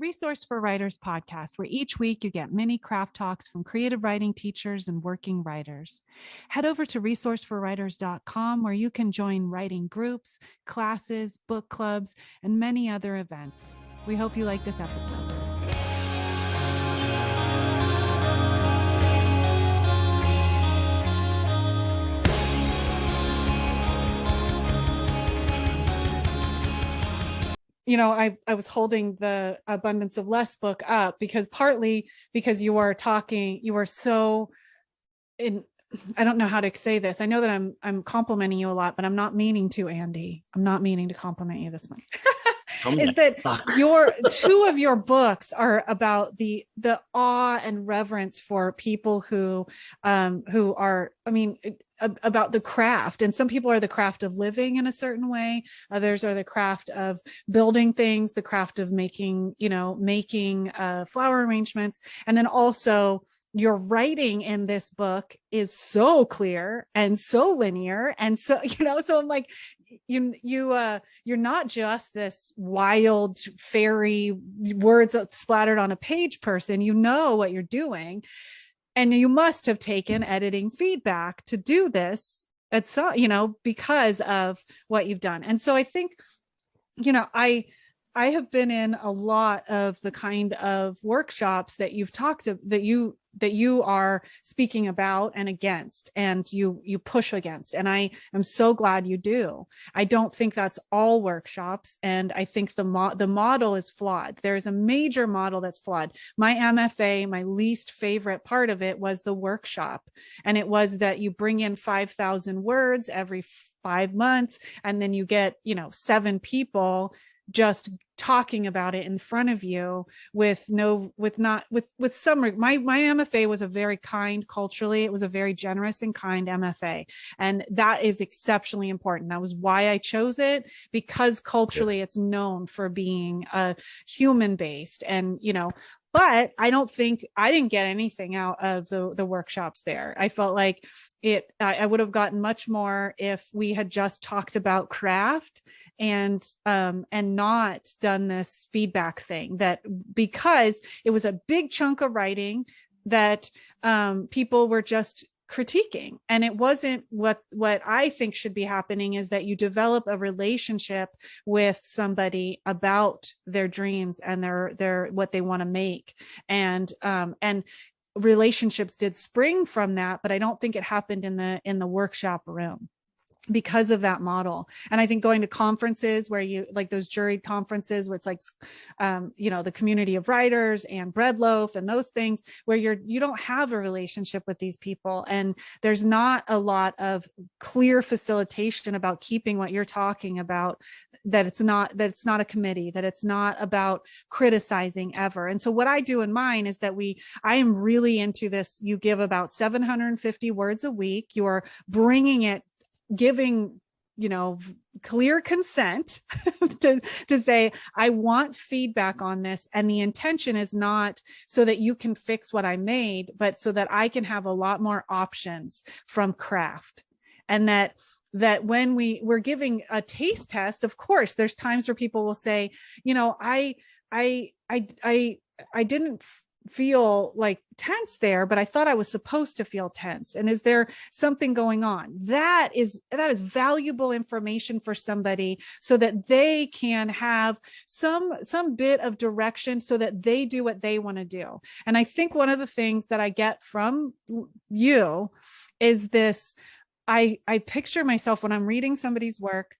Resource for Writers podcast, where each week you get mini craft talks from creative writing teachers and working writers. Head over to resourceforwriters.com, where you can join writing groups, classes, book clubs, and many other events. We hope you like this episode. You know, I was holding the Abundance of Less book up partly because you are so in, I don't know how to say this. I know that I'm complimenting you a lot, but I'm not meaning to, Andy. I'm not meaning to compliment you this much. Is that two of your books are about the awe and reverence for people who are, about the craft. And some people are the craft of living in a certain way. Others are the craft of building things, the craft of making flower arrangements. And then also your writing in this book is so clear and so linear. And so, so I'm like, you're not just this wild fairy words splattered on a page person. You know what you're doing. And you must have taken editing feedback to do this because of what you've done. And so I think, I have been in a lot of the kind of workshops that you've talked to, that you are speaking about and against, and you push against. And I am so glad you do. I don't think that's all workshops. And I think the model is flawed. There is a major model that's flawed. My MFA, my least favorite part of it was the workshop. And it was that you bring in 5,000 words every 5 months, and then you get, 7 people just talking about it in front of you my MFA was a very kind, culturally, it was a very generous and kind MFA. And that is exceptionally important. That was why I chose it, because culturally it's known for being human based. And, but I didn't get anything out of the workshops there. I felt like I would have gotten much more if we had just talked about craft and not done this feedback thing, that because it was a big chunk of writing that people were just critiquing. And it wasn't what I think should be happening, is that you develop a relationship with somebody about their dreams and their what they want to make. And relationships did spring from that, but I don't think it happened in the workshop room because of that model. And I think going to conferences where you like those juried conferences where it's like, the community of writers and Bread Loaf and those things where you don't have a relationship with these people. And there's not a lot of clear facilitation about keeping what you're talking about, that it's not a committee, that it's not about criticizing ever. And so what I do in mine is that I am really into this. You give about 750 words a week. You're bringing it, giving, clear consent to say, I want feedback on this. And the intention is not so that you can fix what I made, but so that I can have a lot more options from craft. And that when we're giving a taste test, of course, there's times where people will say, I didn't feel like tense there, but I thought I was supposed to feel tense. And is there something going on? That is valuable information for somebody, so that they can have some bit of direction, so that they do what they want to do. And I think one of the things that I get from you is this. I picture myself when I'm reading somebody's work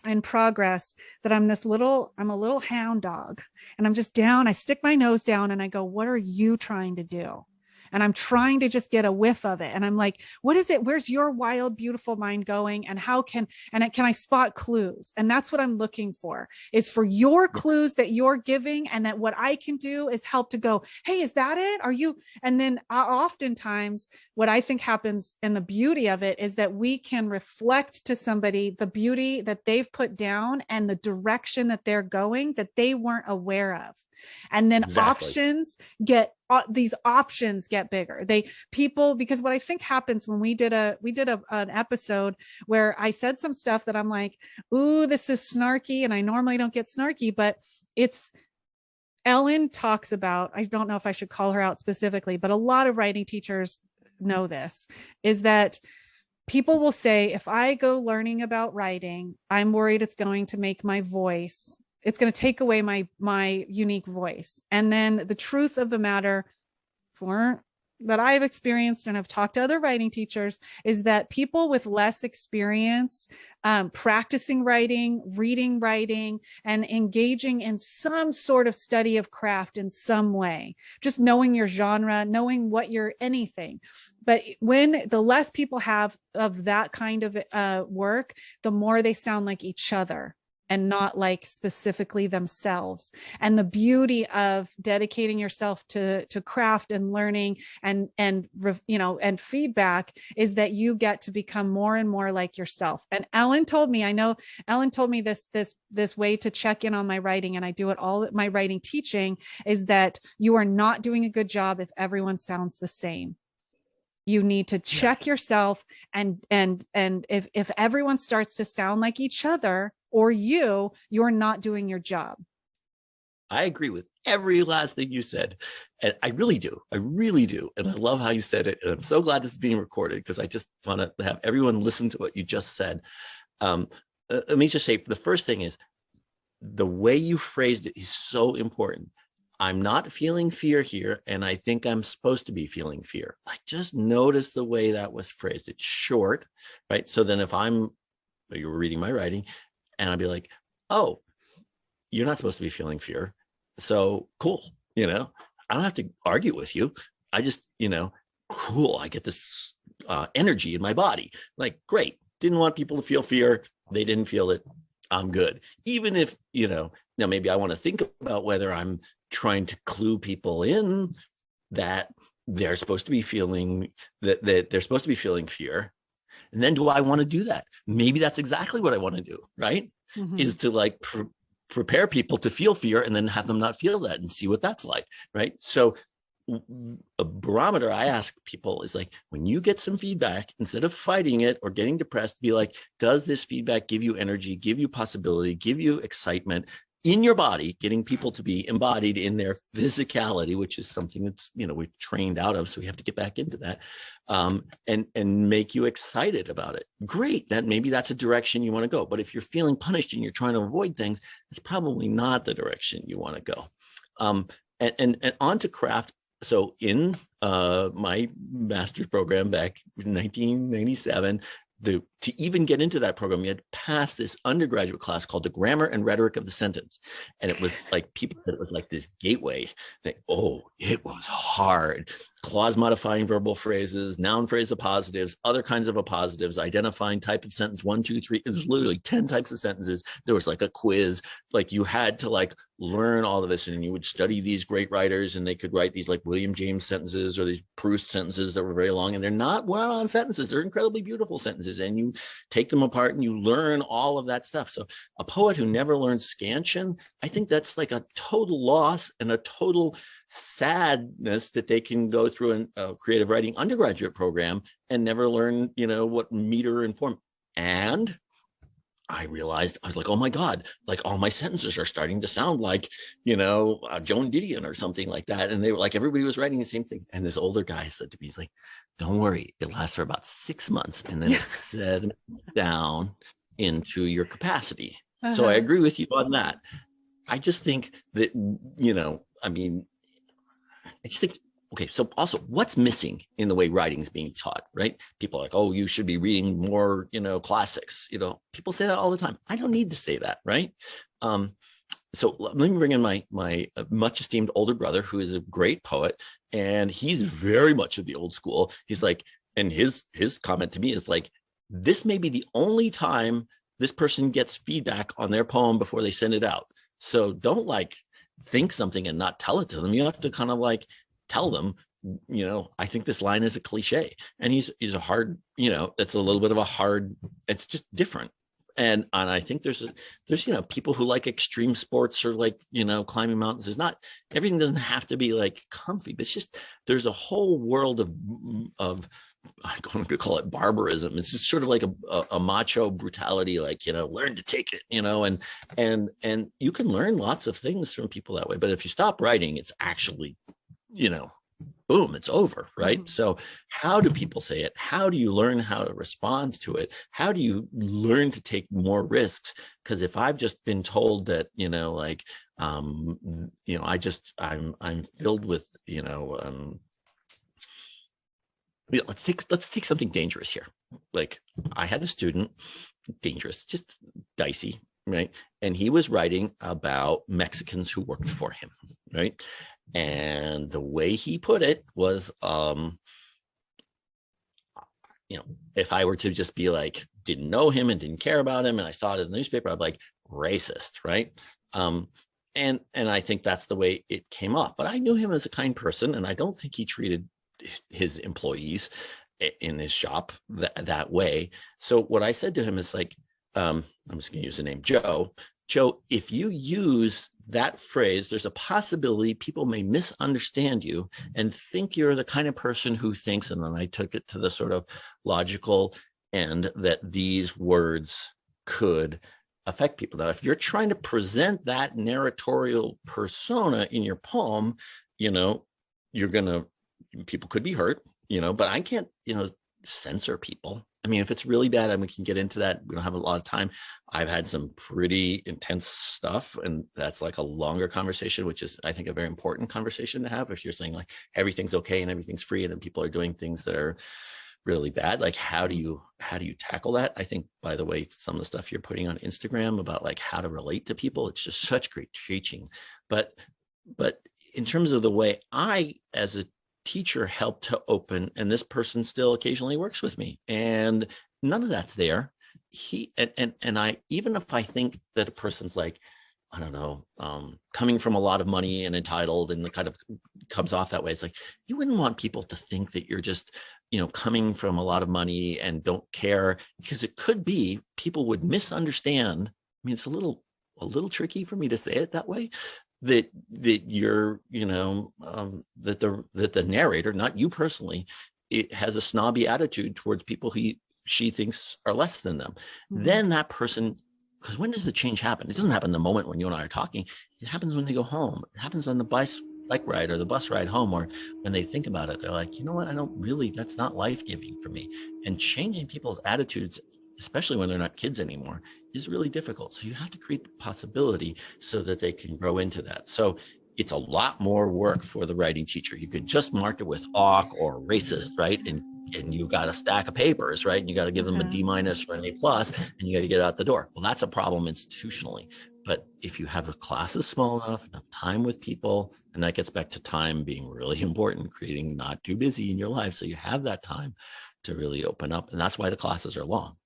in progress, that I'm a little hound dog, and I'm just down. I stick my nose down and I go, what are you trying to do? And I'm trying to just get a whiff of it. And I'm like, what is it? Where's your wild, beautiful mind going? And can I spot clues? And that's what I'm looking for, is for your clues that you're giving. And that what I can do is help to go, hey, is that it? Are you? And then oftentimes what I think happens, and the beauty of it, is that we can reflect to somebody the beauty that they've put down and the direction that they're going that they weren't aware of. And then these options get bigger. Because what I think happens when we did an episode where I said some stuff that I'm like, ooh, this is snarky, and I normally don't get snarky, but it's Ellen talks about, I don't know if I should call her out specifically, but a lot of writing teachers know this, is that people will say, if I go learning about writing, I'm worried it's going to make my voice, it's going to take away my unique voice. And then the truth of the matter, for that I've experienced and have talked to other writing teachers, is that people with less experience practicing writing, reading writing, and engaging in some sort of study of craft in some way, just knowing your genre, knowing what you're anything. But when the less people have of that kind of work, the more they sound like each other and not like specifically themselves. And the beauty of dedicating yourself to craft and learning and feedback is that you get to become more and more like yourself. And Ellen told me, I know Ellen told me this way to check in on my writing, and I do it all at my writing teaching, is that you are not doing a good job if everyone sounds the same. You need to check yourself, and if everyone starts to sound like each other or you're not doing your job. I agree with every last thing you said. And I really do. And I love how you said it. And I'm so glad this is being recorded, because I just want to have everyone listen to what you just said. Let me just say, the first thing is the way you phrased it is so important. I'm not feeling fear here, and I think I'm supposed to be feeling fear. Like, just notice the way that was phrased. It's short, right? So then if you were reading my writing, and I'd be like, oh, you're not supposed to be feeling fear. So cool. I don't have to argue with you. I just, cool. I get this energy in my body. Like, great. Didn't want people to feel fear. They didn't feel it. I'm good. Even if, now maybe I want to think about whether I'm trying to clue people in that they're supposed to be feeling that they're supposed to be feeling fear. And then do I want to do that? Maybe that's exactly what I want to do, right? Mm-hmm. Is to like prepare people to feel fear and then have them not feel that and see what that's like, right? So a barometer I ask people is like, when you get some feedback, instead of fighting it or getting depressed, be like, does this feedback give you energy, give you possibility, give you excitement in your body, getting people to be embodied in their physicality, which is something that's, we've trained out of. So we have to get back into that, and make you excited about it. Great. Maybe that's a direction you want to go. But if you're feeling punished and you're trying to avoid things, it's probably not the direction you want to go. And on to craft. So in my master's program back in 1997, to even get into that program, you had to pass this undergraduate class called the Grammar and Rhetoric of the Sentence. And it was like, people said it was like this gateway thing. Oh, it was hard. Clause modifying verbal phrases, noun phrase appositives, other kinds of appositives, identifying type of sentence, 1, 2, 3. It was literally 10 types of sentences. There was like a quiz. Like, you had to like learn all of this, and you would study these great writers, and they could write these like William James sentences or these Proust sentences that were very long, and they're not well-on sentences. They're incredibly beautiful sentences, and you take them apart and you learn all of that stuff. So a poet who never learned scansion, I think that's like a total loss and a total sadness that they can go through a creative writing undergraduate program and never learn, what meter and form. And I realized, I was like, oh my God, like all my sentences are starting to sound like, Joan Didion or something like that. And they were like, everybody was writing the same thing. And this older guy said to me, he's like, don't worry, it lasts for about 6 months, and then it's set down into your capacity. Uh-huh. So I agree with you on that. I just think that, I just think, okay, so also what's missing in the way writing is being taught, right? People are like, oh, you should be reading more, classics. People say that all the time. I don't need to say that, right? So let me bring in my much esteemed older brother, who is a great poet, and he's very much of the old school. He's like, and his comment to me is like, this may be the only time this person gets feedback on their poem before they send it out. So don't like think something and not tell it to them. You have to kind of like tell them, I think this line is a cliche, and he's a hard, it's a little bit of a hard, it's just different. And I think there's people who like extreme sports or like, climbing mountains. It's not, everything doesn't have to be like comfy, but it's just, there's a whole world of I'm going to call it barbarism. It's just sort of like a macho brutality, like, learn to take it, and you can learn lots of things from people that way. But if you stop writing, it's actually, boom, it's over, right? So how do people say it? How do you learn how to respond to it? How do you learn to take more risks? Because if I've just been told that, I'm filled with, let's take something dangerous here. Like, I had a student, dangerous, just dicey, right? And he was writing about Mexicans who worked for him, right? And the way he put it was, if I were to just be like, didn't know him and didn't care about him, and I saw it in the newspaper, I'd be like, racist, right? And I think that's the way it came off. But I knew him as a kind person, and I don't think he treated his employees in his shop that way. So what I said to him is like, I'm just going to use the name Joe. Joe, if you use that phrase, there's a possibility people may misunderstand you and think you're the kind of person who thinks, and then I took it to the sort of logical end, that these words could affect people. Now, if you're trying to present that narratorial persona in your poem, people could be hurt, but I can't, censor people. I mean, if it's really bad, and we can get into that, we don't have a lot of time. I've had some pretty intense stuff, and that's like a longer conversation, which is, I think, a very important conversation to have. If you're saying like everything's okay and everything's free, and then people are doing things that are really bad, like how do you tackle that? I think, by the way, some of the stuff you're putting on Instagram about like how to relate to people, it's just such great teaching. But in terms of the way I, as a teacher, help to open, and this person still occasionally works with me, and none of that's there. I, even if I think that a person's like, I don't know, coming from a lot of money and entitled, and it kind of comes off that way, it's like, you wouldn't want people to think that you're just, coming from a lot of money and don't care, because it could be people would misunderstand. I mean, it's a little tricky for me to say it that way, that you're, that the narrator, not you personally, it has a snobby attitude towards people she thinks are less than them. Then that person, because when does the change happen? It doesn't happen the moment when you and I are talking. It happens when they go home. It happens on the bike ride or the bus ride home, or when they think about it, they're like, you know what? That's not life-giving for me. And changing people's attitudes, especially when they're not kids anymore, is really difficult. So you have to create the possibility so that they can grow into that. So it's a lot more work for the writing teacher. You could just mark it with awk or racist, right? And you got a stack of papers, right? And you got to give them a D- or an A+, and you got to get out the door. Well, that's a problem institutionally. But if you have a classes small enough time with people, and that gets back to time being really important, creating not too busy in your life, so you have that time to really open up. And that's why the classes are long.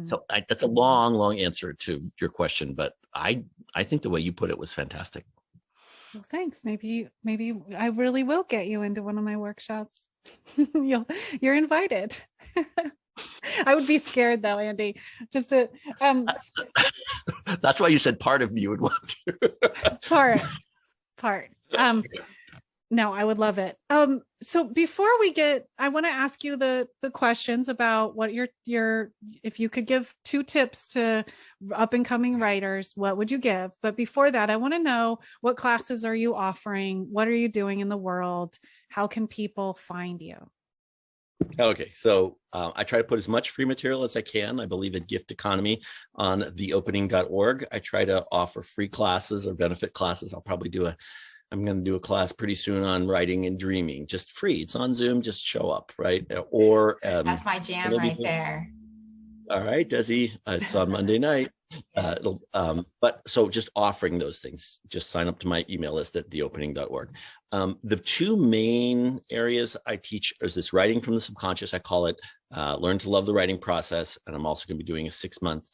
So that's a long answer to your question, but I think the way you put it was fantastic. Well, thanks. Maybe I really will get you into one of my workshops. You're invited. I would be scared though, Andy. Just to That's why you said part of me would want to. part. No, I would love it. So before I want to ask you the questions about what your if you could give 2 tips to up and coming writers, what would you give? But before that, I want to know, what classes are you offering? What are you doing in the world? How can people find you? Okay, so I try to put as much free material as I can. I believe in gift economy on theopening.org. I try to offer free classes or benefit classes. I'm going to do a class pretty soon on writing and dreaming, just free. It's on Zoom, just show up, right? Or that's my jam right there. All right, Desi, it's on Monday night. But so just offering those things, just sign up to my email list at theopening.org. The 2 main areas I teach is this writing from the subconscious. I call it Learn to Love the Writing Process. And I'm also going to be doing a 6-month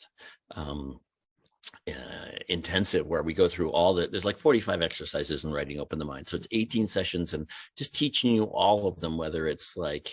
intensive where we go through there's like 45 exercises in writing Open the Mind. So it's 18 sessions and just teaching you all of them, whether it's like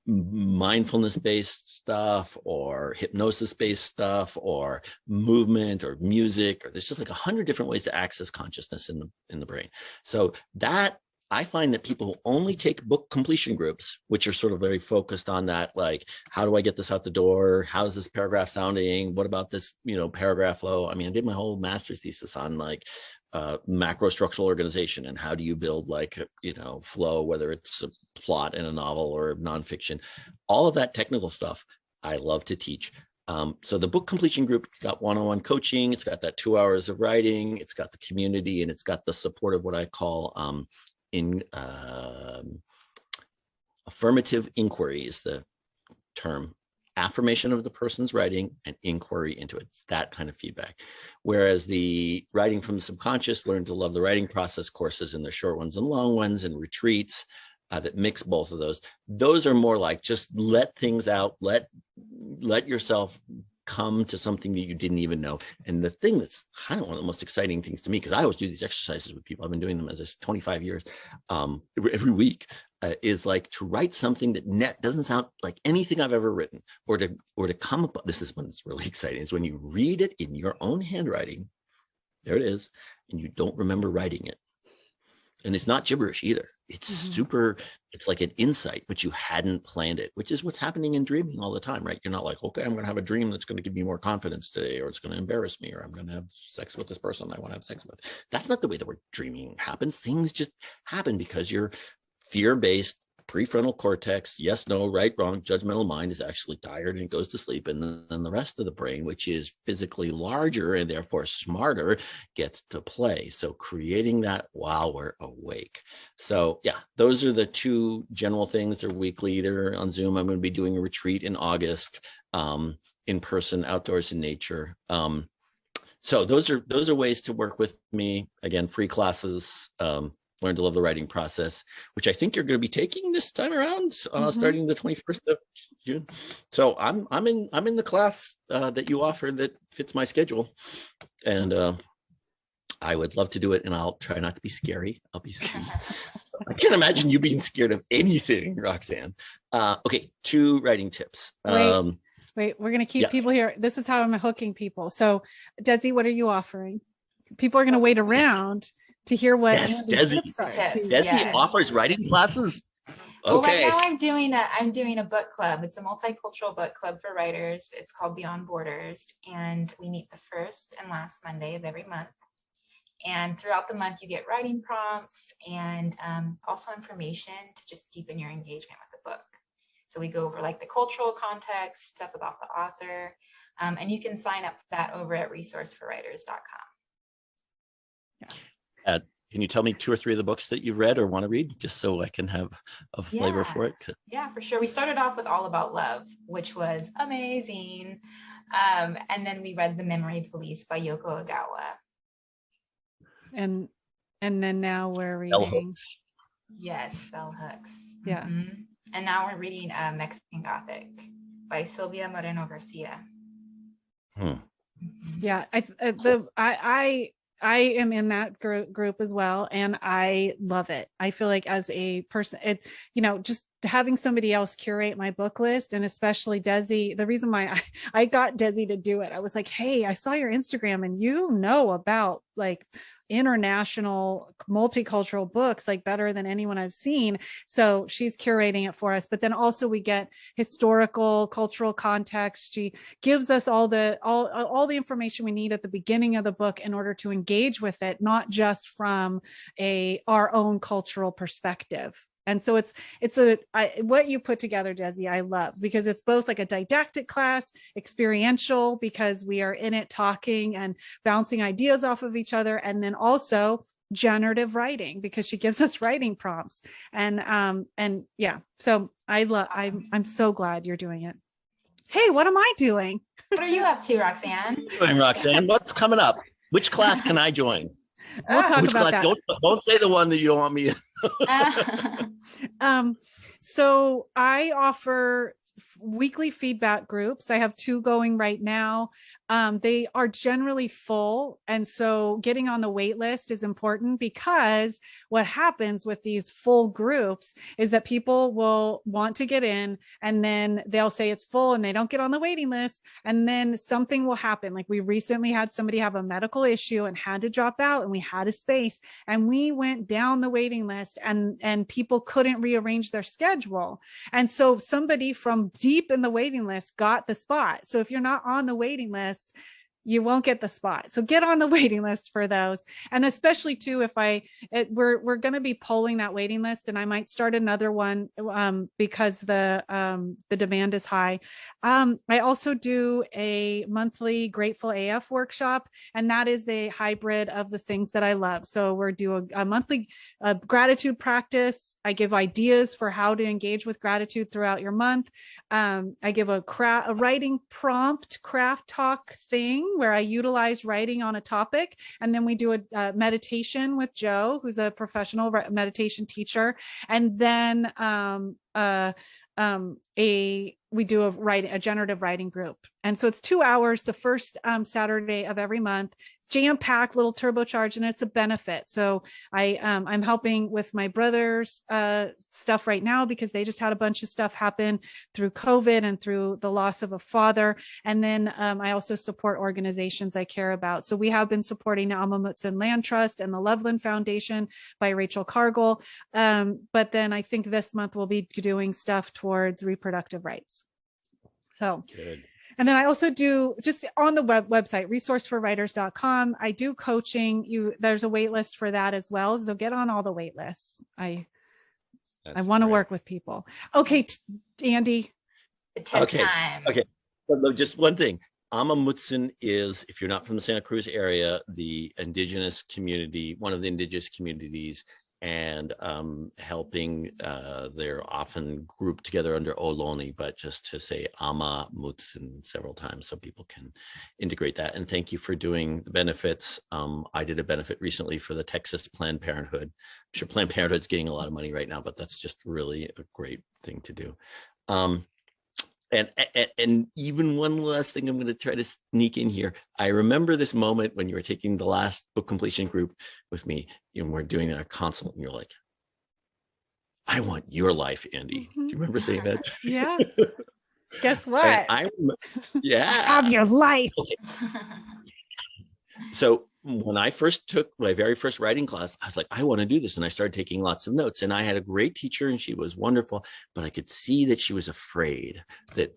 mindfulness based stuff or hypnosis based stuff or movement or music, or there's just like 100 different ways to access consciousness in the brain. So that I find that people only take book completion groups, which are sort of very focused on that, like, how do I get this out the door? How's this paragraph sounding? What about this, paragraph flow? I mean, I did my whole master's thesis on like macro structural organization and how do you build like, flow, whether it's a plot in a novel or nonfiction, all of that technical stuff I love to teach. So the book completion group, it's got one-on-one coaching, it's got that 2 hours of writing, it's got the community, and it's got the support of what I call affirmative inquiry is the term. Affirmation of the person's writing and inquiry into it. It's that kind of feedback. Whereas the writing from the subconscious, learn to love the writing process courses, and the short ones and long ones and retreats that mix both of those are more like just let things out, let yourself come to something that you didn't even know. And the thing that's kind of one of the most exciting things to me, because I always do these exercises with people, I've been doing them as 25 years, every week, is like to write something that doesn't sound like anything I've ever written, or to come up. This is when it's really exciting, is when you read it in your own handwriting. There it is, and you don't remember writing it. And it's not gibberish either. It's super, it's like an insight, but you hadn't planned it, which is what's happening in dreaming all the time, right? You're not like, okay, I'm going to have a dream that's going to give me more confidence today, or it's going to embarrass me, or I'm going to have sex with this person I want to have sex with. That's not the way that we're dreaming happens. Things just happen because your fear-based prefrontal cortex, yes, no, right, wrong, judgmental mind is actually tired and goes to sleep. And then the rest of the brain, which is physically larger and therefore smarter, gets to play. So creating that while we're awake. So yeah, those are the two general things. They're weekly. They're on Zoom. I'm going to be doing a retreat in August, in person, outdoors in nature. So those are ways to work with me. Again, free classes, learn to love the writing process, which I think you're going to be taking this time around, starting the 21st of June. So I'm in the class that you offer that fits my schedule, and I would love to do it. And I'll try not to be scary. I'll be sweet. I can't imagine you being scared of anything, Roxanne. Okay, 2 writing tips. Wait, we're going to keep people here. This is how I'm hooking people. So, Desi, what are you offering? People are going to wait around to hear what Desi offers writing classes. Okay. Well, right now I'm doing a book club. It's a multicultural book club for writers. It's called Beyond Borders, and we meet the first and last Monday of every month. And throughout the month, you get writing prompts and also information to just deepen your engagement with the book. So we go over like the cultural context, stuff about the author, and you can sign up for that over at resourceforwriters.com. Yeah. Can you tell me 2 or 3 of the books that you've read or want to read, just so I can have a flavor for it? Yeah, for sure. We started off with All About Love, which was amazing. And then we read The Memory Police by Yoko Ogawa. And then now we're reading. Yes, Bell Hooks. Yeah. Mm-hmm. And now we're reading Mexican Gothic by Sylvia Moreno Garcia. Yeah, I am in that group as well, and I love it. I feel like as a person, just having somebody else curate my book list, and especially Desi, the reason why I got Desi to do it, I was like, hey, I saw your Instagram and about like international multicultural books like better than anyone I've seen. So she's curating it for us, but then also we get historical, cultural context. She gives us all the information we need at the beginning of the book in order to engage with it, not just from our own cultural perspective. And so what you put together, Desi, I love, because it's both like a didactic class, experiential, because we are in it talking and bouncing ideas off of each other, and then also generative writing, because she gives us writing prompts. And yeah, so I'm so glad you're doing it. Hey, what am I doing? What are you up to, Roxanne? Roxanne, what's coming up? Which class can I join? We'll talk about that. Don't say the one that you don't want me in. So I offer weekly feedback groups. I have 2 going right now. they are generally full. And so getting on the wait list is important, because what happens with these full groups is that people will want to get in, and then they'll say it's full and they don't get on the waiting list. And then something will happen. Like we recently had somebody have a medical issue and had to drop out, and we had a space, and we went down the waiting list, and people couldn't rearrange their schedule. And so somebody from deep in the waiting list got the spot. So if you're not on the waiting list, you won't get the spot. So get on the waiting list for those. And especially too, if we're going to be polling that waiting list, and I might start another one because the demand is high. I also do a monthly Grateful AF workshop, and that is the hybrid of the things that I love. So we're doing a monthly gratitude practice. I give ideas for how to engage with gratitude throughout your month. I give a writing prompt craft talk thing where I utilize writing on a topic. And then we do a meditation with Joe, who's a professional meditation teacher. And then we do a generative writing group. And so it's 2 hours the first Saturday of every month, jam-packed, little turbocharged, and it's a benefit. So I'm helping with my brother's stuff right now, because they just had a bunch of stuff happen through COVID and through the loss of a father. And then I also support organizations I care about. So we have been supporting the Amamutsan Land Trust and the Loveland Foundation by Rachel Cargill. But then I think this month we'll be doing stuff towards reproductive rights. So good. And then I also do, just on the website, resourceforwriters.com, I do coaching. There's a wait list for that as well. So get on all the wait lists. I want to work with people. Okay, Andy. Time. Okay. So just one thing. Amamutsan is, if you're not from the Santa Cruz area, the indigenous community, one of the indigenous communities, and helping, they're often grouped together under Ohlone, but just to say Amamutsan several times so people can integrate that. And thank you for doing the benefits. I did a benefit recently for the Texas Planned Parenthood. I'm sure Planned Parenthood's getting a lot of money right now, but that's just really a great thing to do. And even one last thing I'm going to try to sneak in here. I remember this moment when you were taking the last book completion group with me, and we're doing our consult, and you're like, I want your life, Andy. Do you remember saying that? Yeah. Guess what? Yeah. Have your life. So when I first took my very first writing class, I was like, I want to do this. And I started taking lots of notes, and I had a great teacher and she was wonderful, but I could see that she was afraid that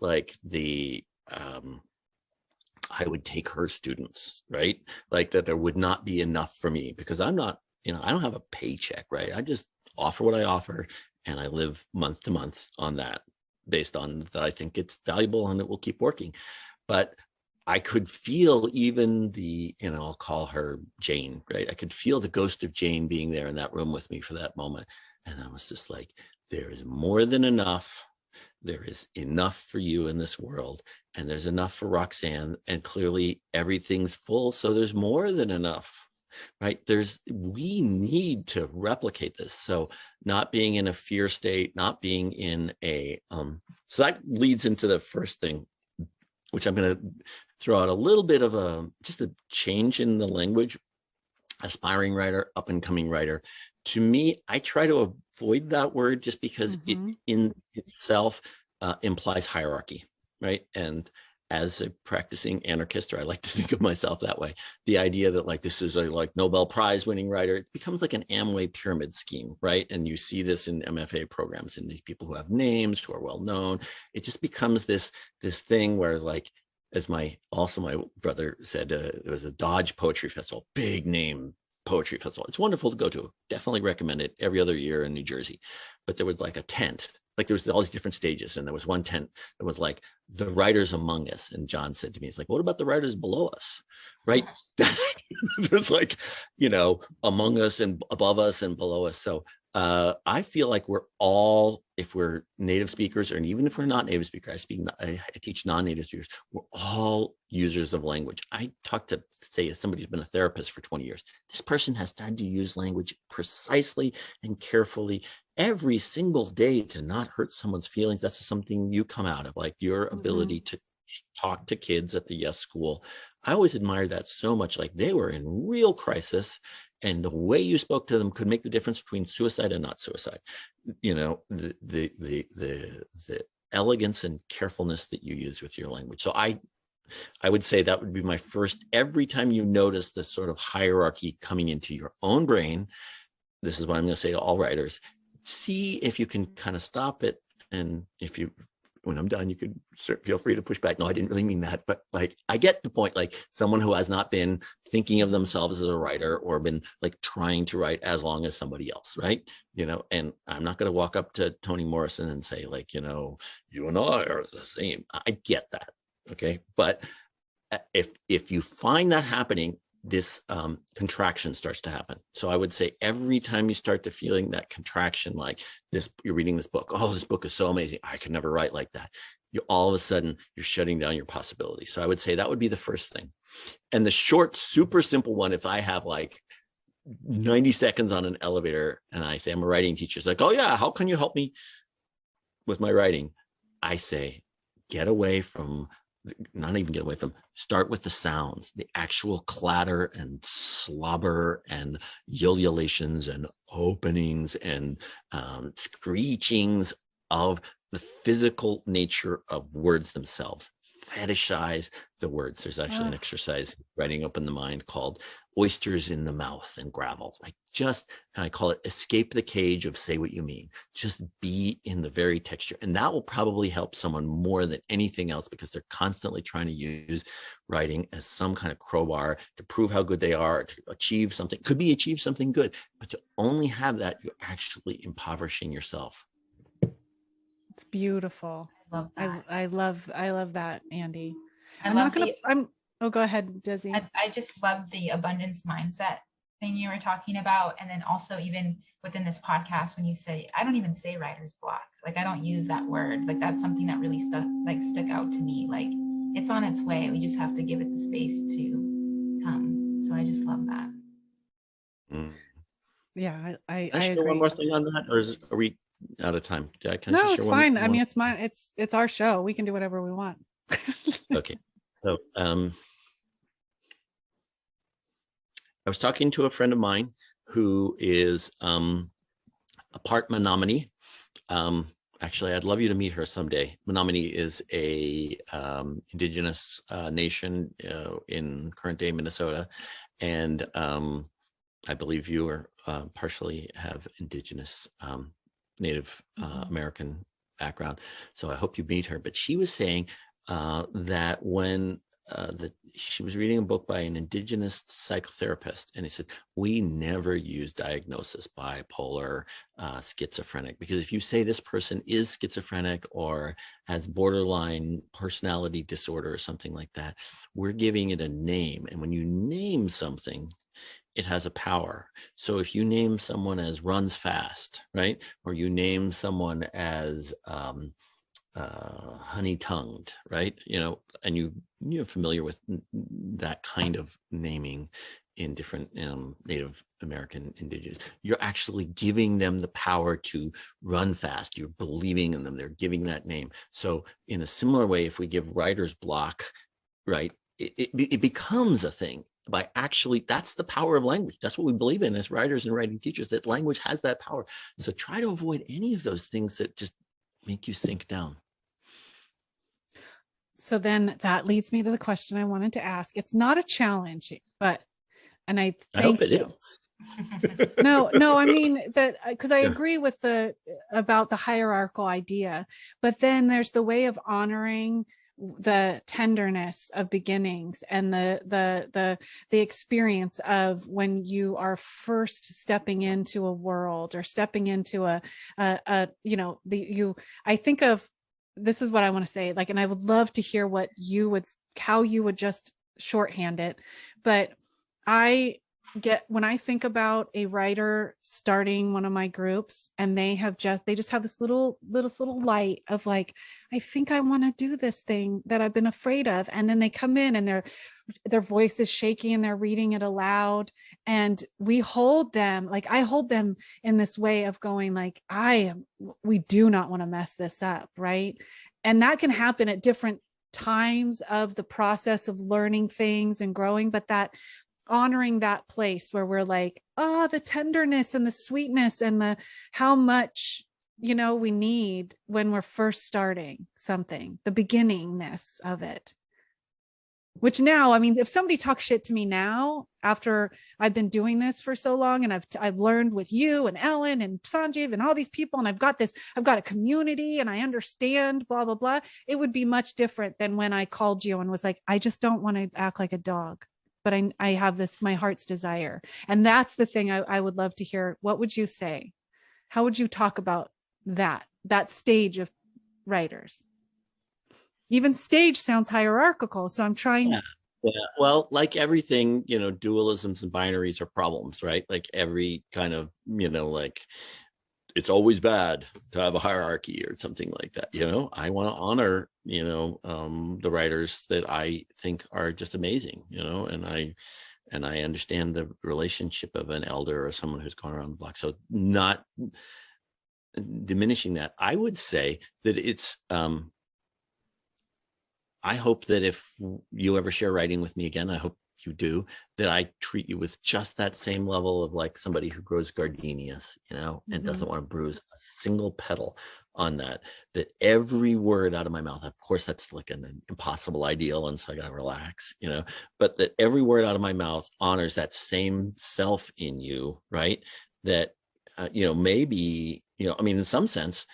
I would take her students, right? Like that there would not be enough for me, because I'm not, I don't have a paycheck, right? I just offer what I offer, and I live month to month on that, based on that I think it's valuable and it will keep working. But I could feel even I'll call her Jane, right? I could feel the ghost of Jane being there in that room with me for that moment. And I was just like, there is more than enough. There is enough for you in this world, and there's enough for Roxanne, and clearly everything's full. So there's more than enough, right? We need to replicate this. So not being in a fear state, not being in so that leads into the first thing, which I'm going to throw out a little bit of just a change in the language. Aspiring writer, up and coming writer. To me, I try to avoid that word just because it in itself implies hierarchy, right? as a practicing anarchist, or I like to think of myself that way, the idea that like this is a like Nobel Prize winning writer, it becomes like an Amway pyramid scheme, right? And you see this in MFA programs, and these people who have names, who are well known, it just becomes this thing where, like, as my brother said, there was a Dodge Poetry Festival, big name poetry festival. It's wonderful to go to. Definitely recommend it, every other year in New Jersey. But there was like a tent, like there was all these different stages, and there was one tent that was like the writers among us. And John said to me, it's like, what about the writers below us, right? There's like, you know, among us and above us and below us. So I feel like we're all, if we're native speakers, or even if we're not native speakers, I teach non-native speakers, we're all users of language. I talk to, say, somebody's been a therapist for 20 years. This person has had to use language precisely and carefully every single day to not hurt someone's feelings. That's something you come out of, like your ability to talk to kids at the Yes School, I always admired that so much. Like they were in real crisis, and the way you spoke to them could make the difference between suicide and not suicide. You know, the elegance and carefulness that you use with your language. So I would say that would be my first. Every time you notice this sort of hierarchy coming into your own brain, this is what I'm going to say to all writers: see if you can kind of stop it. And if you, when I'm done, you could feel free to push back. No, I didn't really mean that. But like, I get the point. Like someone who has not been thinking of themselves as a writer or been like trying to write as long as somebody else, right? You know, and I'm not going to walk up to Toni Morrison and say like, you know, you and I are the same. I get that. Okay. But if you find that happening, this contraction starts to happen. So I would say every time you start to feeling that contraction, like this, you're reading this book, oh, this book is so amazing, I could never write like that. You all of a sudden you're shutting down your possibility. So I would say that would be the first thing. And the short, super simple one, if I have like 90 seconds on an elevator and I say I'm a writing teacher, it's like, oh yeah, how can you help me with my writing? I say, get away from, not even get away from, start with the sounds, the actual clatter and slobber and ululations and openings and screechings of the physical nature of words themselves. Fetishize the words. There's actually an exercise writing open the mind called oysters in the mouth and gravel. Like just, and I call it escape the cage of say what you mean. Just be in the very texture. And that will probably help someone more than anything else, because they're constantly trying to use writing as some kind of crowbar to prove how good they are, to achieve something. Could be achieve something good, but to only have that, you're actually impoverishing yourself. It's beautiful. I love that. I love that, Andy. Oh, go ahead, Desi. I just love the abundance mindset thing you were talking about. And then also even within this podcast, when you say, I don't even say writer's block, like I don't use that word. Like that's something that really stuck out to me. Like it's on its way. We just have to give it the space to come. So I just love that. Yeah, I Can I share agree. one more thing on that, or are we out of time? No, it's fine. I mean, it's our show. We can do whatever we want. Okay. So I was talking to a friend of mine who is a part Menominee. Actually, I'd love you to meet her someday. Menominee is a indigenous nation in current day Minnesota. And I believe you are partially have indigenous Native American background. So I hope you meet her. But she was saying that when she was reading a book by an indigenous psychotherapist, and he said, we never use diagnosis bipolar, schizophrenic, because if you say this person is schizophrenic or has borderline personality disorder or something like that, we're giving it a name. And when you name something, it has a power. So if you name someone as runs fast, right? Or you name someone as honey-tongued, right? You know, and you're familiar with that kind of naming in different Native American indigenous, you're actually giving them the power to run fast. You're believing in them. They're giving that name. So in a similar way, if we give writer's block, right, it becomes a thing. By actually, that's the power of language. That's what we believe in as writers and writing teachers, that language has that power. So try to avoid any of those things that just make you sink down. So then that leads me to the question I wanted to ask. It's not a challenge, but, and I hope it is. No, I mean that because I agree with about the hierarchical idea, but then there's the way of honoring the tenderness of beginnings and the experience of when you are first stepping into a world or stepping into I think of, this is what I want to say, like, and I would love to hear how you would just shorthand it. But when I think about a writer starting one of my groups and they just have this little light of like, I think I want to do this thing that I've been afraid of. And then they come in and their voice is shaky and they're reading it aloud. And we hold them, like I hold them in this way of going like, we do not want to mess this up. Right. And that can happen at different times of the process of learning things and growing, but that honoring that place where we're like, oh, the tenderness and the sweetness and the how much, you know, we need when we're first starting something, the beginningness of it. Which now, I mean, if somebody talks shit to me now, after I've been doing this for so long, and I've learned with you and Ellen and Sanjeev and all these people, and I've got a community and I understand blah, blah, blah. It would be much different than when I called you and was like, I just don't want to act like a dog, but I have this, my heart's desire. And that's the thing I would love to hear. What would you say? How would you talk about that stage of writers? Even stage sounds hierarchical. So I'm trying. Yeah. Well, like everything, you know, dualisms and binaries are problems, right? Like every kind of, you know, like it's always bad to have a hierarchy or something like that. You know, I want to honor, you know, the writers that I think are just amazing, you know, and I understand the relationship of an elder or someone who's gone around the block. So not diminishing that. I would say that it's, I hope that if you ever share writing with me again, I hope you do, that I treat you with just that same level of like somebody who grows gardenias, you know, and doesn't want to bruise a single petal on that every word out of my mouth, of course, that's like an impossible ideal. And so I got to relax, you know, but that every word out of my mouth honors that same self in you, right? That, you know, maybe, you know, I mean, in some sense,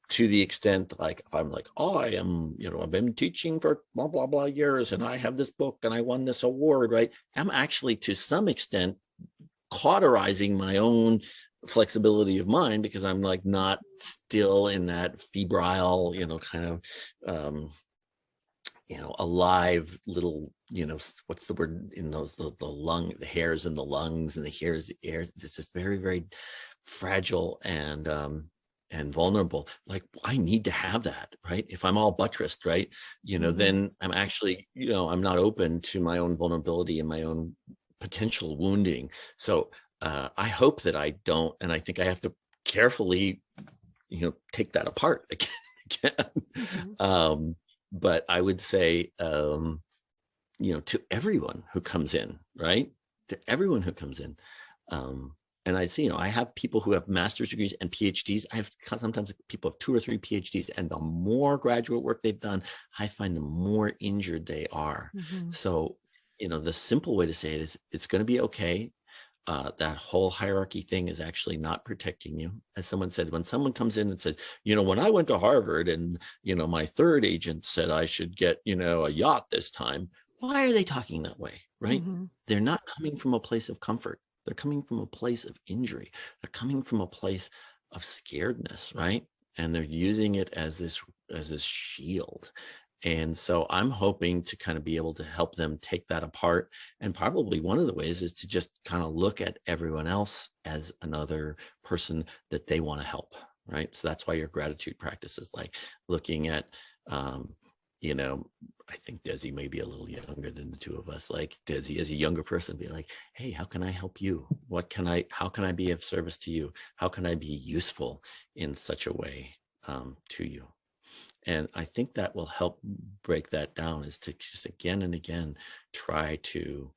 to the extent, like if I'm like, oh, I am, you know, I've been teaching for blah, blah, blah years and I have this book and I won this award, right? I'm actually to some extent cauterizing my own flexibility of mind because I'm like not still in that febrile, you know, kind of, you know, alive little, you know, what's the word in those, the hairs in the lungs and the hairs, the air. It's just very, very fragile and vulnerable. Like I need to have that, right? If I'm all buttressed, right, you know, then I'm actually, you know, I'm not open to my own vulnerability and my own potential wounding. So I hope that I don't, and I think I have to carefully, you know, take that apart again. But I would say, you know, to everyone who comes in, right, to everyone who comes in, and I see, you know, I have people who have master's degrees and PhDs. I have sometimes people have 2 or 3 PhDs, and the more graduate work they've done, I find the more injured they are. So, you know, the simple way to say it is it's going to be okay. That whole hierarchy thing is actually not protecting you. As someone said, when someone comes in and says, you know, when I went to Harvard and, you know, my third agent said I should get, you know, a yacht this time. Why are they talking that way? Right? They're not coming from a place of comfort. They're coming from a place of injury. They're coming from a place of scaredness, right? And they're using it as this shield. And so I'm hoping to kind of be able to help them take that apart. And probably one of the ways is to just kind of look at everyone else as another person that they want to help, right? So that's why your gratitude practice is like looking at, you know, I think Desi may be a little younger than the two of us. Like Desi, as a younger person, be like, hey, how can I help you? How can I be of service to you? How can I be useful in such a way to you? And I think that will help break that down, is to just again and again try to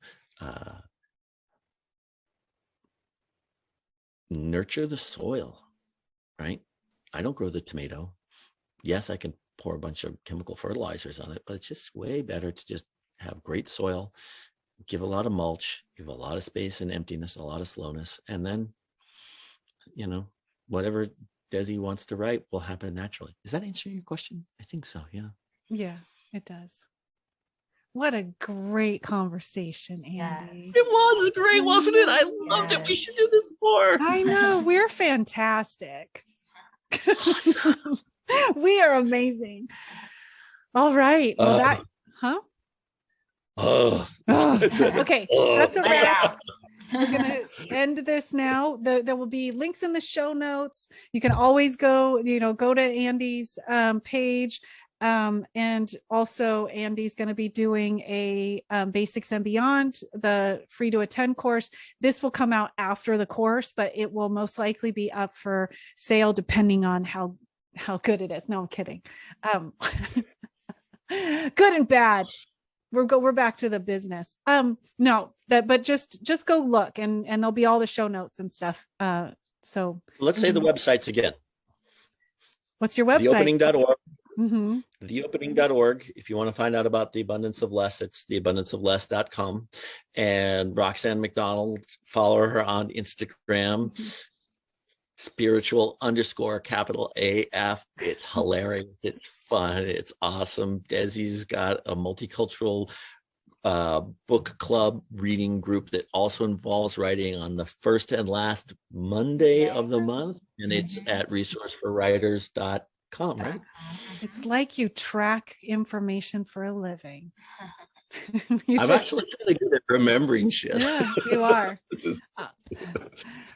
nurture the soil, right? I don't grow the tomato. Yes, I can pour a bunch of chemical fertilizers on it, but it's just way better to just have great soil, give a lot of mulch, give a lot of space and emptiness, a lot of slowness, and then, you know, whatever Desi wants to write will happen naturally. Does that answer your question? I think so. Yeah. Yeah, it does. What a great conversation, Andy. Yes. It was great, wasn't it? I loved it. We should do this more. I know. We're fantastic. Awesome. We are amazing. All right. Well, okay. That's a wrap. We're going to end this now. There will be links in the show notes. You can always go to Andy's page. And also Andy's going to be doing a Basics and Beyond, the free to attend course. This will come out after the course, but it will most likely be up for sale depending on how good it is. No, I'm kidding. Good and bad. We're back to the business. No, but just go look, and there'll be all the show notes and stuff. So let's say the websites again. What's your website? Theopening.org. Mm-hmm. Theopening.org. If you want to find out about the abundance of less, it's theabundanceofless.com. And Roxanne McDonald, follow her on Instagram. Mm-hmm. Spiritual_AF. It's hilarious. It's fun. It's awesome. Desi's got a multicultural book club reading group that also involves writing on the first and last Monday of the month. And it's at resourceforwriters.com, right? It's like you track information for a living. I'm actually really good at remembering shit. Yeah, you are.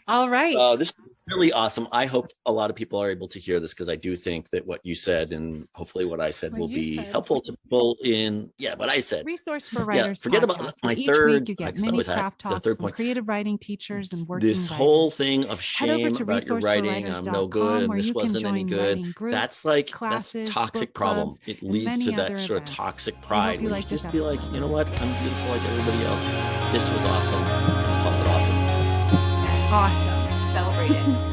All right. This is really awesome. I hope a lot of people are able to hear this, because I do think that what you said and hopefully what I said will be helpful to people in what I said. Resource for Writers. Forget podcast, about my each third. Week you get mini craft talks from creative writing teachers and working This whole thing of shame about your writing, I'm no good, and this wasn't any good. That's like classes, that's toxic problem. It leads to that sort of toxic pride where you just be like, you know what? I'm beautiful like everybody else. This was awesome. Let's call it awesome. Awesome. Celebrate it.